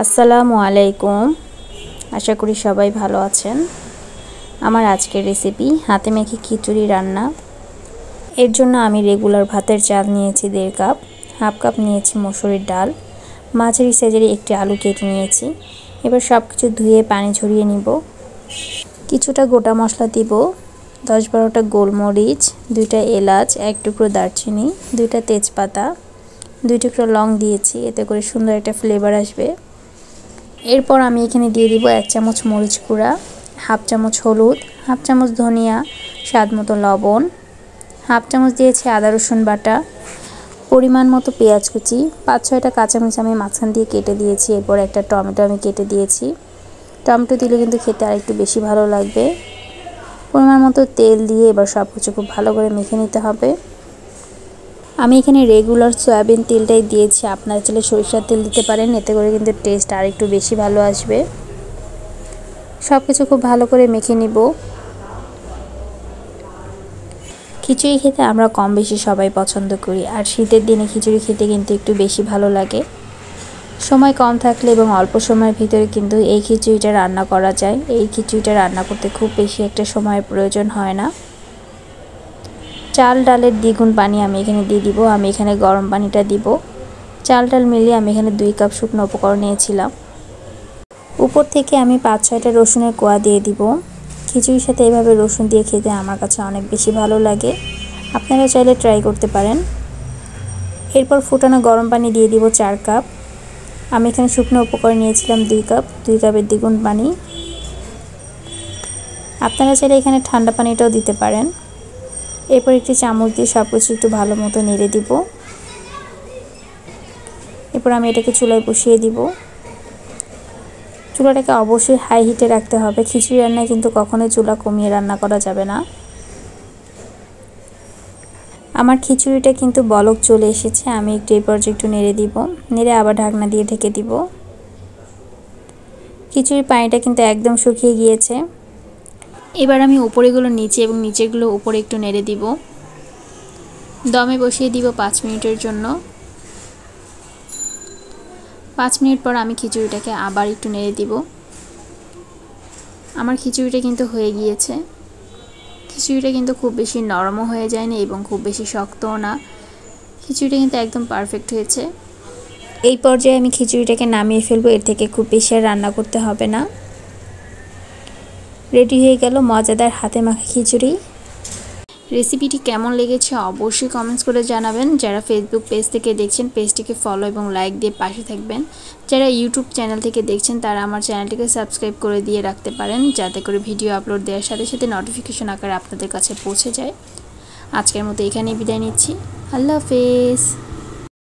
আসসালামু আলাইকুম। আশা করি সবাই ভালো আছেন। আমার আজকের রেসিপি হাতে মেখে খিচুড়ি রান্না। এর জন্য আমি রেগুলার ভাতের চাল নিয়েছি 1.5 কাপ, হাফ কাপ নিয়েছি মসুরির ডাল, মাঝারি সাইজের একটি আলু কেটে নিয়েছি। এবার সব কিছু ধুয়ে পানি ঝরিয়ে নিব। কিছুটা গোটা মশলা দিব, 10-12টা গোলমরিচ, 2টা এলাচ, 1 টুকরো দারচিনি, 2টা তেজপাতা, 2 টুকরো লং দিয়েছি, এতে করে সুন্দর একটা ফ্লেভার আসবে। এরপর আমি এখানে দিয়ে দিব 1 চামচ মরিচ গুঁড়া, হাফ চামচ হলুদ, হাফ চামচ ধনিয়া, স্বাদ মতো লবণ, হাফ চামচ দিয়েছি আদা রসুন বাটা, পরিমাণ মতো পেঁয়াজ কুচি, 5-6টা কাঁচামরিচ আমি মাঝখান দিয়ে কেটে দিয়েছি। এরপর একটা টমেটো আমি কেটে দিয়েছি। টমেটো দিলে কিন্তু খেতে আরেকটু বেশি ভালো লাগবে। পরিমাণ মতো তেল দিয়ে এবার সব কিছু খুব ভালো করে মেখে নিতে হবে। আমি এখানে রেগুলার সয়াবিন তেলটাই দিয়েছি, আপনারা চাইলে সরিষার তেল দিতে পারেন, এতে করে কিন্তু টেস্ট আর একটু বেশি ভালো আসবে। সব কিছু খুব ভালো করে মেখে নিব। খিচুড়ি খেতে আমরা কম বেশি সবাই পছন্দ করি, আর শীতের দিনে খিচুড়ি খেতে কিন্তু একটু বেশি ভালো লাগে। সময় কম থাকলে এবং অল্প সময়ের ভিতরে কিন্তু এই খিচুড়িটা রান্না করা যায়। এই খিচুড়িটা রান্না করতে খুব বেশি একটা সময়ের প্রয়োজন হয় না। চাল ডালের দ্বিগুণ পানি আমি এখানে দিয়ে দিব। আমি এখানে গরম পানিটা দিব। চাল ডাল মিলিয়ে আমি এখানে 2 কাপ শুকনো উপকরণ নিয়েছিলাম। উপর থেকে আমি 5-6টা রসুনের কোয়া দিয়ে দিব। খিচুড়ির সাথে এভাবে রসুন দিয়ে খেতে আমার কাছে অনেক বেশি ভালো লাগে, আপনারা চাইলে ট্রাই করতে পারেন। এরপর ফুটানো গরম পানি দিয়ে দিব 4 কাপ। আমি এখানে শুকনো উপকরণ নিয়েছিলাম 2 কাপ, 2 কাপের দ্বিগুণ পানি। আপনারা চাইলে এখানে ঠান্ডা পানিটাও দিতে পারেন। এরপর একটি চামচ দিয়ে সব কিছু একটু ভালো মতো নেড়ে দিব। এরপর আমি এটাকে চুলায় বসিয়ে দিব। চুলাটাকে অবশ্যই হাই হিটে রাখতে হবে। খিচুড়ি রান্নায় কিন্তু কখনোই চুলা কমিয়ে রান্না করা যাবে না। আমার খিচুড়িটা কিন্তু বলক চলে এসেছে। আমি একটু এই পর্যায়ে একটু নেড়ে দিব, নেড়ে আবার ঢাকনা দিয়ে ঢেকে দিব। খিচুড়ির পানিটা কিন্তু একদম শুকিয়ে গিয়েছে। এবার আমি উপরেগুলো নিচে এবং নিচেরগুলো উপরে একটু নেড়ে দিব। দমে বসিয়ে দিব 5 মিনিটের জন্য। 5 মিনিট পর আমি খিচুড়িটাকে আবার একটু নেড়ে দিব। আমার খিচুড়িটা কিন্তু হয়ে গিয়েছে। খিচুড়িটা কিন্তু খুব বেশি নরমও হয়ে যায়নি এবং খুব বেশি শক্তও না। খিচুড়িটা কিন্তু একদম পারফেক্ট হয়েছে। এই পর্যায়ে আমি খিচুড়িটাকে নামিয়ে ফেলবো। এর থেকে খুব বেশি আর রান্না করতে হবে না। রেডি হয়ে গেল মজাদার হাতে মাখা খিচুড়ি। রেসিপিটি কেমন লেগেছে অবশ্যই কমেন্টস করে জানাবেন। যারা ফেসবুক পেজ থেকে দেখছেন পেজটিকে ফলো এবং লাইক দিয়ে পাশে থাকবেন। যারা ইউটিউব চ্যানেল থেকে দেখছেন তারা আমার চ্যানেলটিকে সাবস্ক্রাইব করে দিয়ে রাখতে পারেন, যাতে করে ভিডিও আপলোড দেওয়ার সাথে সাথে নোটিফিকেশন আকারে আপনাদের কাছে পৌঁছে যায়। আজকের মতো এখানেই বিদায় নিচ্ছি। আল্লাহ হাফেজ।